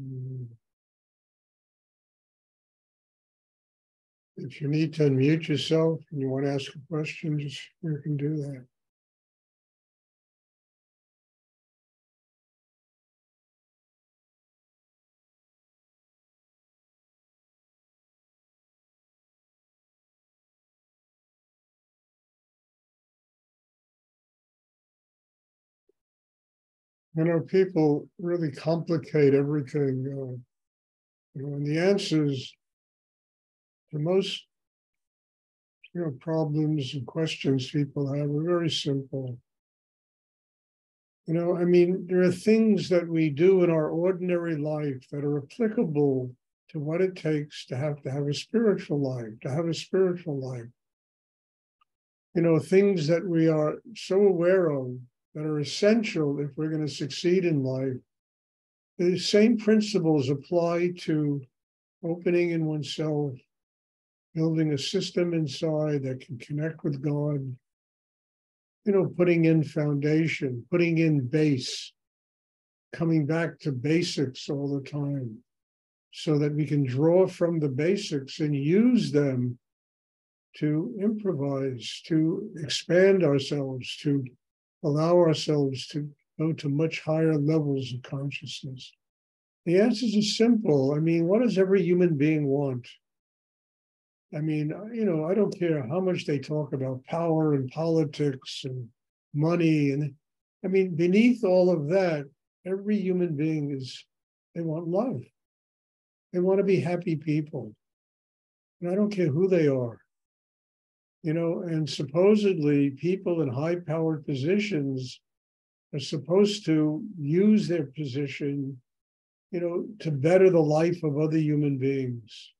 Mm. If you need to unmute yourself and you want to ask a question, just you can do that. People really complicate everything. And the answers to most, problems and questions people have are very simple. There are things that we do in our ordinary life that are applicable to what it takes to have a spiritual life, things that we are so aware of that are essential if we're going to succeed in life. The same principles apply to opening in oneself, building a system inside that can connect with God, putting in foundation, putting in base, coming back to basics all the time so that we can draw from the basics and use them to improvise, to expand ourselves, to allow ourselves to go to much higher levels of consciousness. The answers are simple. What does every human being want? I don't care how much they talk about power and politics and money. And beneath all of that, every human being they want love. They want to be happy people. And I don't care who they are. And supposedly people in high-powered positions are supposed to use their position, to better the life of other human beings.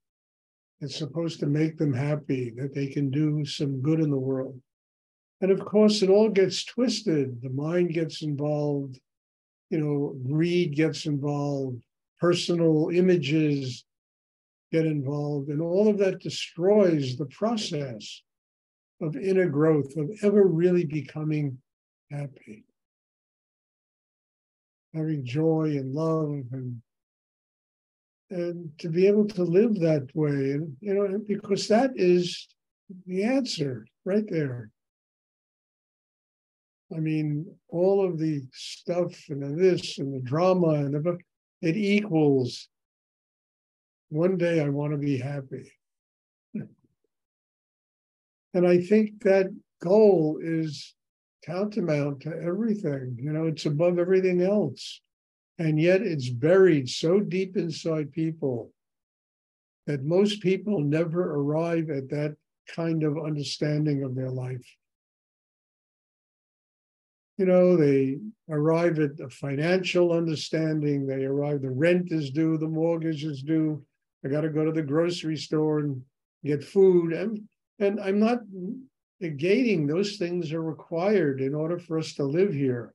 It's supposed to make them happy, that they can do some good in the world. And of course, it all gets twisted. The mind gets involved, greed gets involved, personal images get involved, and all of that destroys the process of inner growth, of ever really becoming happy, having joy and love, and to be able to live that way. And, because that is the answer right there. All of the stuff and this and the drama and it equals one day I want to be happy. And I think that goal is tantamount to everything. It's above everything else. And yet it's buried so deep inside people that most people never arrive at that kind of understanding of their life. They arrive at a financial understanding. They arrive, the rent is due, the mortgage is due. I got to go to the grocery store and get food. And I'm not negating those things are required in order for us to live here.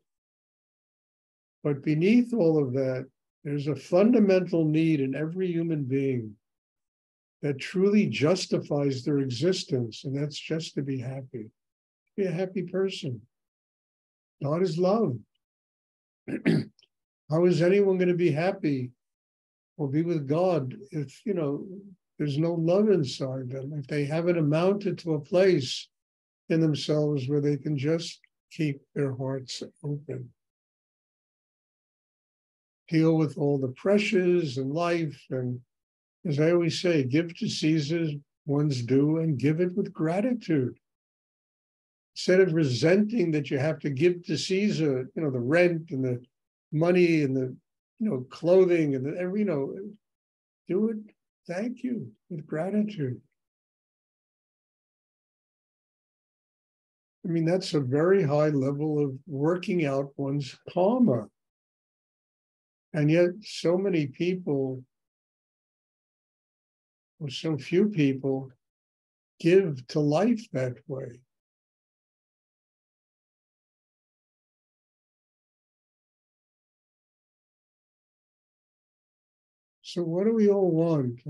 But beneath all of that, there's a fundamental need in every human being that truly justifies their existence, and that's just to be happy. Be a happy person. God is love. How is anyone going to be happy or be with God if, there's no love inside them, if they haven't amounted to a place in themselves where they can just keep their hearts open? Deal with all the pressures in life. And as I always say, give to Caesar one's due and give it with gratitude. Instead of resenting that you have to give to Caesar, the rent and the money and the, clothing and do it. Thank you with gratitude. That's a very high level of working out one's karma. And yet so many people, or so few people, give to life that way. So what do we all want?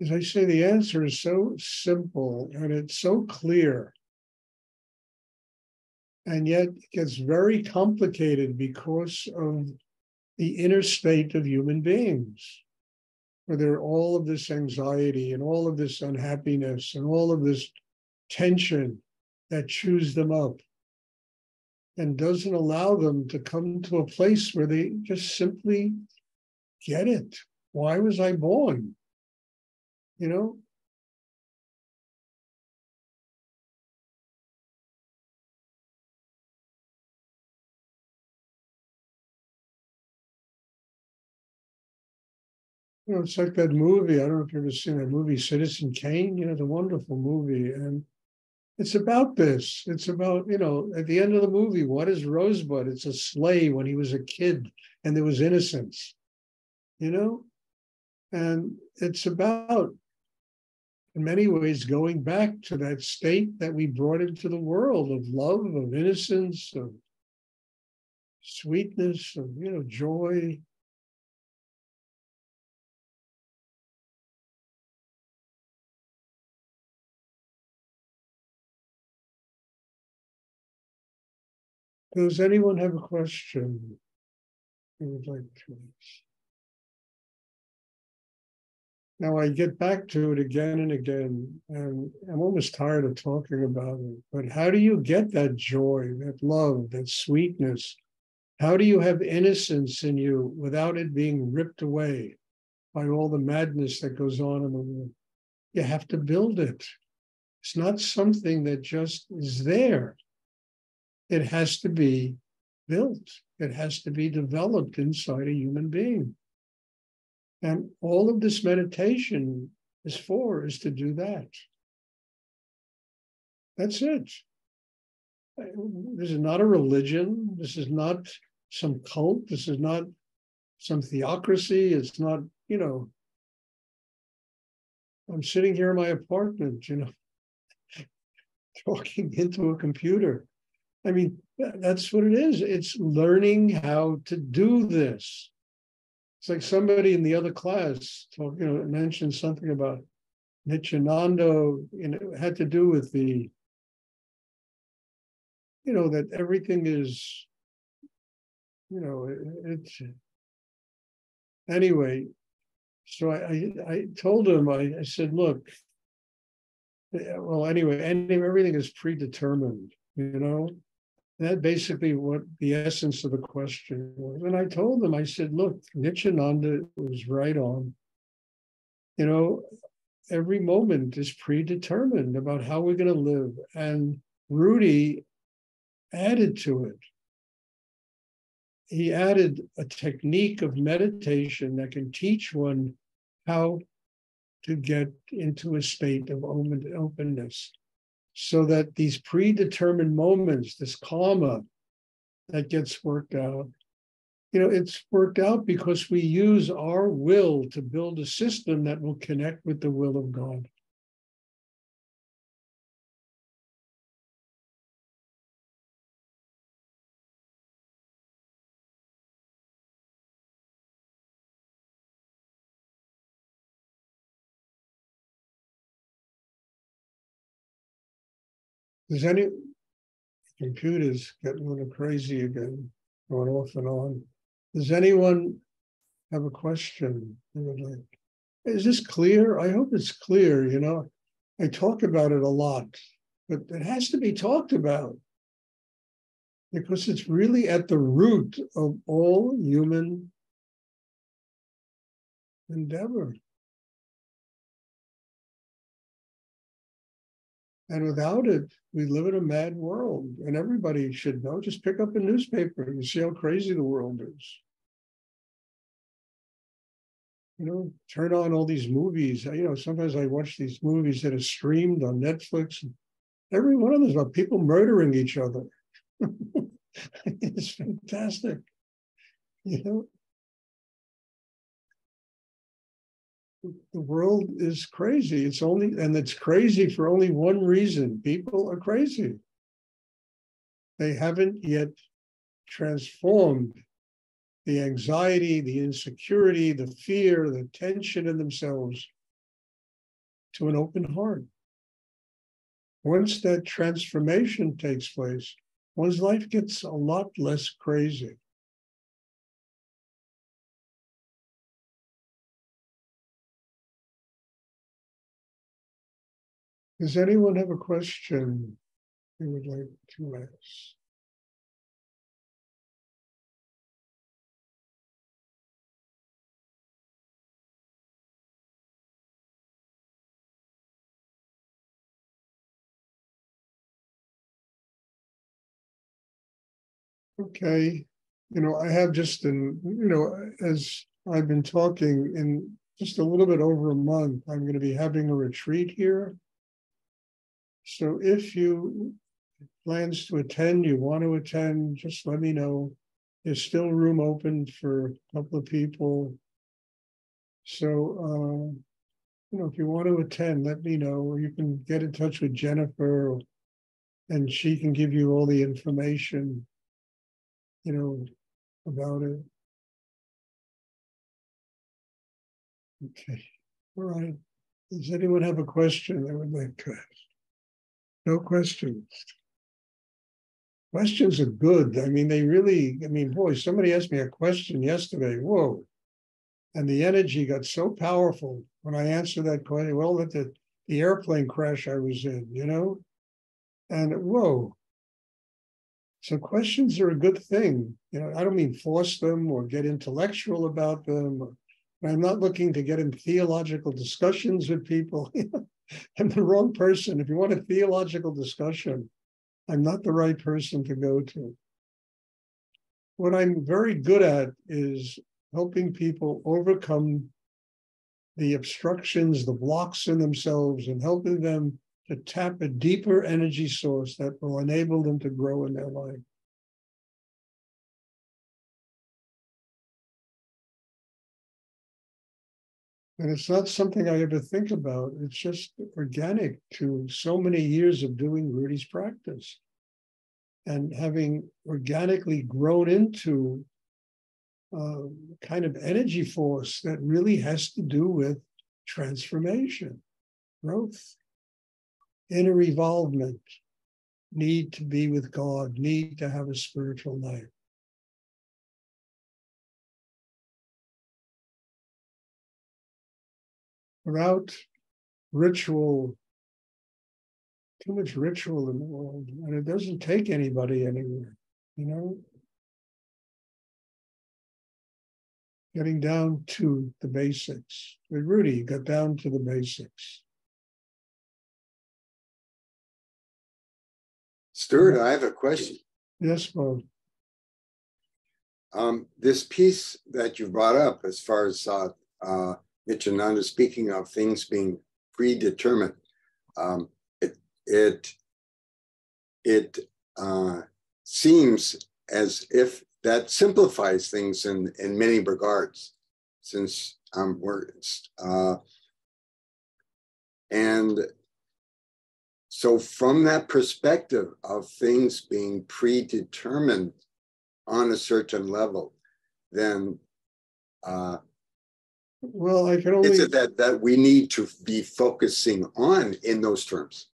As I say, the answer is so simple and it's so clear. And yet it gets very complicated because of the inner state of human beings, where there are all of this anxiety and all of this unhappiness and all of this tension that chews them up and doesn't allow them to come to a place where they just simply get it. Why was I born? You know? It's like that movie. I don't know if you've ever seen that movie, Citizen Kane. It's a wonderful movie. And it's about this. It's about, at the end of the movie, what is Rosebud? It's a sleigh when he was a kid and there was innocence, And it's about, in many ways, going back to that state that we brought into the world of love, of innocence, of sweetness, of, joy. Does anyone have a question they would like to ask? Now I get back to it again and again, and I'm almost tired of talking about it. But how do you get that joy, that love, that sweetness? How do you have innocence in you without it being ripped away by all the madness that goes on in the world? You have to build it. It's not something that just is there. It has to be built. It has to be developed inside a human being. And all of this meditation is to do that. That's it. This is not a religion. This is not some cult. This is not some theocracy. It's not, I'm sitting here in my apartment, talking into a computer. I mean, that's what it is. It's learning how to do this. It's like somebody in the other class mentioned something about Nityananda, it had to do with the, that everything is, it's, anyway, so I told him, I said, look, well, anyway, everything is predetermined, That basically what the essence of the question was. And I told them, I said, look, Nityananda was right on. Every moment is predetermined about how we're going to live. And Rudy added to it. He added a technique of meditation that can teach one how to get into a state of openness, so that these predetermined moments, this karma that gets worked out, it's worked out because we use our will to build a system that will connect with the will of God. Does any computers getting a little crazy again, going off and on? Does anyone have a question they would like? Is this clear? I hope it's clear. I talk about it a lot, but it has to be talked about because it's really at the root of all human endeavor. And without it, we live in a mad world, and everybody should know. Just pick up a newspaper and see how crazy the world is. Turn on all these movies. Sometimes I watch these movies that are streamed on Netflix. And every one of them is about people murdering each other. It's fantastic. The world is crazy. It's crazy for only one reason. People are crazy. They haven't yet transformed the anxiety, the insecurity, the fear, the tension in themselves to an open heart. Once that transformation takes place, one's life gets a lot less crazy. Does anyone have a question they would like to ask? Okay. I have just as I've been talking, in just a little bit over a month, I'm going to be having a retreat here. So if you plans to attend, you want to attend, just let me know. There's still room open for a couple of people. So, if you want to attend, let me know. Or you can get in touch with Jennifer, and she can give you all the information, about it. Okay. All right. Does anyone have a question they would like to ask? No questions. Questions are good. I mean, boy, somebody asked me a question yesterday. Whoa. And the energy got so powerful when I answered that question. Well, at the airplane crash I was in, and whoa. So questions are a good thing. I don't mean force them or get intellectual about them. I'm not looking to get in theological discussions with people. I'm the wrong person. If you want a theological discussion, I'm not the right person to go to. What I'm very good at is helping people overcome the obstructions, the blocks in themselves, and helping them to tap a deeper energy source that will enable them to grow in their life. And it's not something I ever think about. It's just organic to so many years of doing Rudy's practice and having organically grown into a kind of energy force that really has to do with transformation, growth, inner evolvement, need to be with God, need to have a spiritual life. Without ritual, too much ritual in the world, and it doesn't take anybody anywhere, Getting down to the basics. With Rudy, got down to the basics. Stuart, I have a question. Yes, Bob. This piece that you brought up, as far as Nityananda speaking of things being predetermined, it seems as if that simplifies things in many regards, since and so from that perspective of things being predetermined on a certain level, then well, I can only is it that we need to be focusing on in those terms?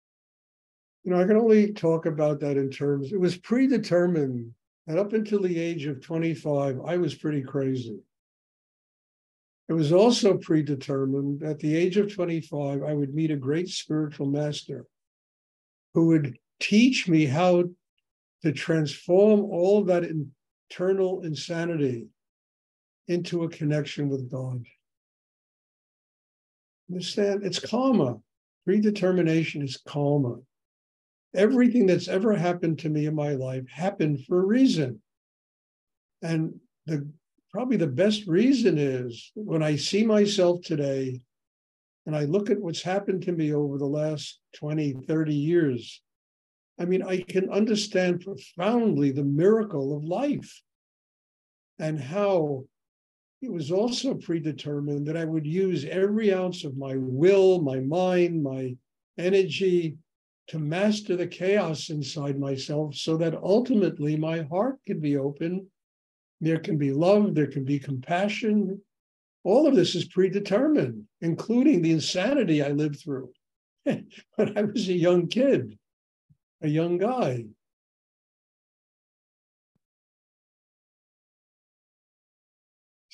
I can only talk about that in terms, it was predetermined, and up until the age of 25, I was pretty crazy. It was also predetermined at the age of 25, I would meet a great spiritual master who would teach me how to transform all that internal insanity into a connection with God. Understand? It's karma. Predetermination is karma. Everything that's ever happened to me in my life happened for a reason. And probably the best reason is when I see myself today and I look at what's happened to me over the last 20, 30 years, I can understand profoundly the miracle of life and how it was also predetermined that I would use every ounce of my will, my mind, my energy to master the chaos inside myself so that ultimately my heart can be open. There can be love, there can be compassion. All of this is predetermined, including the insanity I lived through when I was a young kid, a young guy.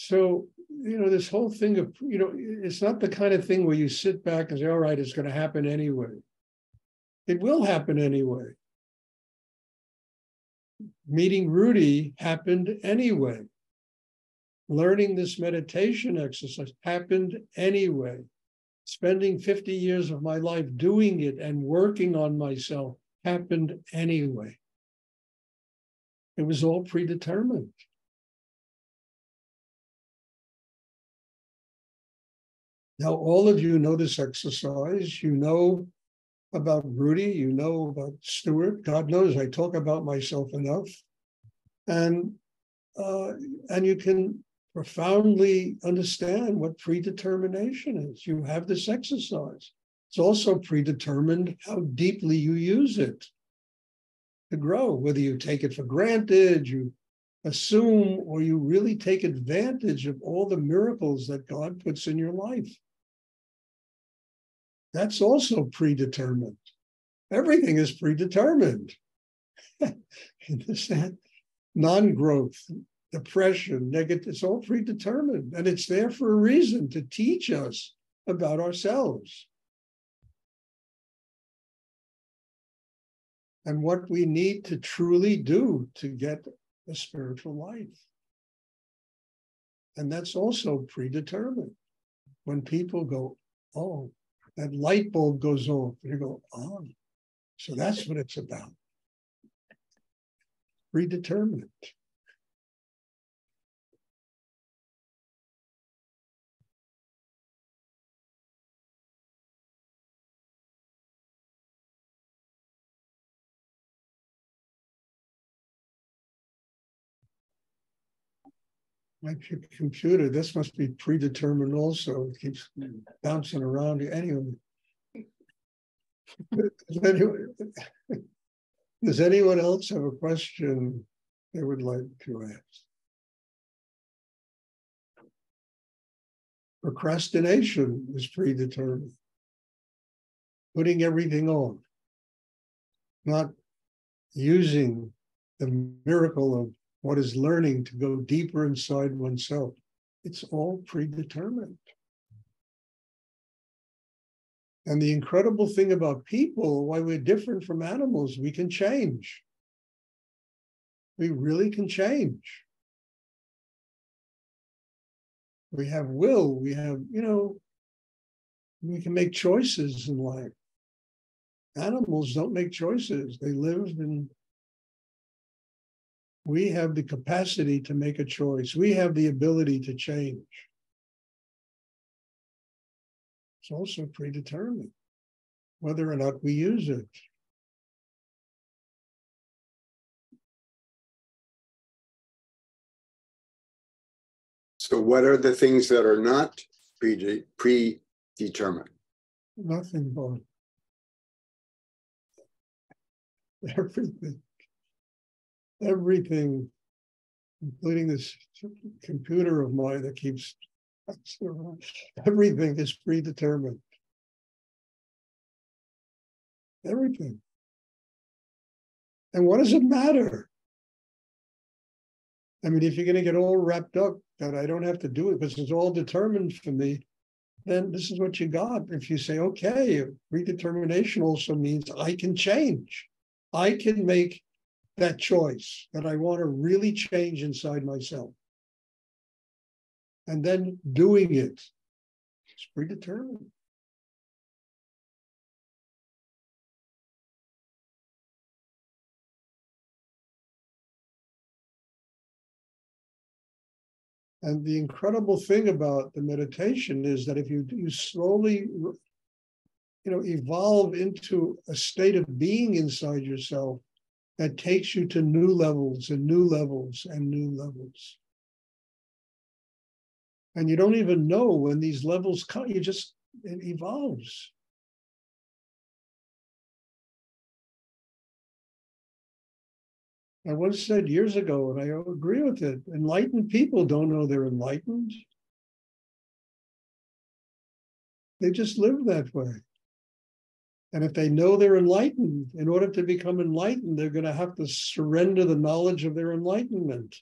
So, this whole thing of, it's not the kind of thing where you sit back and say, all right, it's going to happen anyway. It will happen anyway. Meeting Rudy happened anyway. Learning this meditation exercise happened anyway. Spending 50 years of my life doing it and working on myself happened anyway. It was all predetermined. Now, all of you know this exercise. You know about Rudy. You know about Stuart. God knows I talk about myself enough. And you can profoundly understand what predetermination is. You have this exercise. It's also predetermined how deeply you use it to grow, whether you take it for granted, you assume, or you really take advantage of all the miracles that God puts in your life. That's also predetermined. Everything is predetermined. Understand? Non-growth, depression, negative, it's all predetermined. And it's there for a reason, to teach us about ourselves and what we need to truly do to get a spiritual life. And that's also predetermined. When people go, oh, that light bulb goes off, and you go, oh, so that's what it's about. Predetermined. My computer, this must be predetermined also. It keeps bouncing around. Anyway, does anyone else have a question they would like to ask? Procrastination is predetermined. Putting everything on. Not using the miracle of what is learning to go deeper inside oneself. It's all predetermined. And the incredible thing about people, why we're different from animals, we can change. We really can change. We have will, we have, we can make choices in life. Animals don't make choices. They live and we have the capacity to make a choice. We have the ability to change. It's also predetermined, whether or not we use it. So what are the things that are not predetermined? Nothing but everything. Everything, including this computer of mine that keeps, everything is predetermined. Everything. And what does it matter? I mean, if you're going to get all wrapped up that I don't have to do it because it's all determined for me, then this is what you got. If you say, okay, predetermination also means I can change. I can make that choice that I want to really change inside myself. And then doing it, it's predetermined. And the incredible thing about the meditation is that if you slowly, evolve into a state of being inside yourself that takes you to new levels and new levels and new levels. And you don't even know when these levels come, it evolves. I once said years ago, and I agree with it, enlightened people don't know they're enlightened. They just live that way. And if they know they're enlightened, in order to become enlightened, they're going to have to surrender the knowledge of their enlightenment.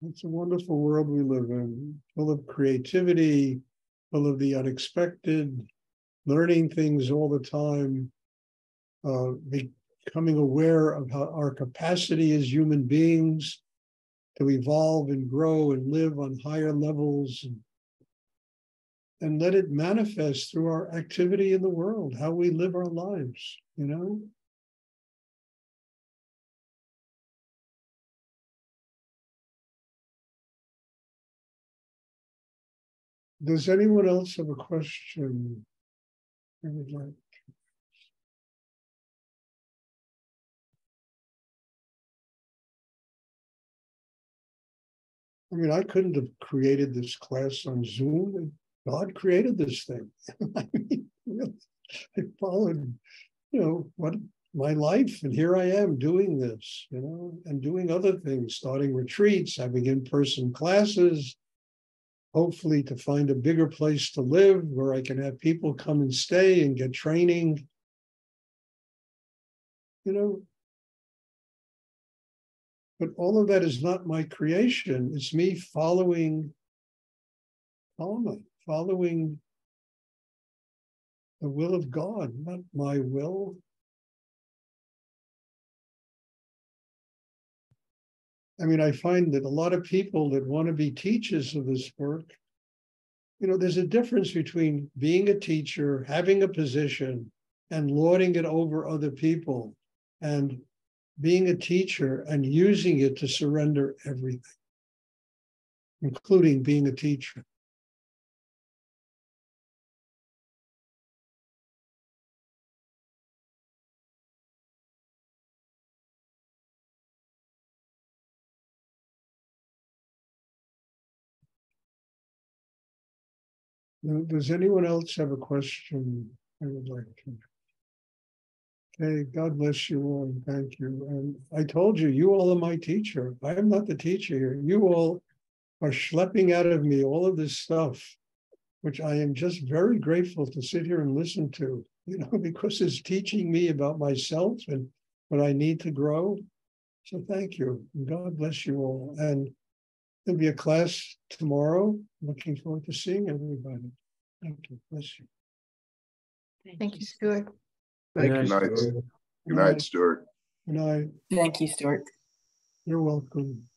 It's a wonderful world we live in, full of creativity, full of the unexpected, learning things all the time, becoming aware of how our capacity as human beings to evolve and grow and live on higher levels, and let it manifest through our activity in the world, how we live our lives, you know? Does anyone else have a question? I would like. I mean, I couldn't have created this class on Zoom. God created this thing. I mean, really, I followed, what my life, and here I am doing this, and doing other things, starting retreats, having in-person classes, hopefully to find a bigger place to live where I can have people come and stay and get training. But all of that is not my creation. It's me following the will of God, not my will. I mean, I find that a lot of people that want to be teachers of this work, there's a difference between being a teacher, having a position, and lording it over other people, and being a teacher and using it to surrender everything, including being a teacher. Does anyone else have a question I would like to? Okay, God bless you all, and thank you. And I told you, you all are my teacher. I am not the teacher here. You all are schlepping out of me all of this stuff, which I am just very grateful to sit here and listen to, because it's teaching me about myself and what I need to grow. So thank you. And God bless you all. And there'll be a class tomorrow. Looking forward to seeing everybody. Thank you. Bless you. Thank you, Stuart. Thank you. Good night, Stuart. Good night. Thank you, Stuart. You're welcome.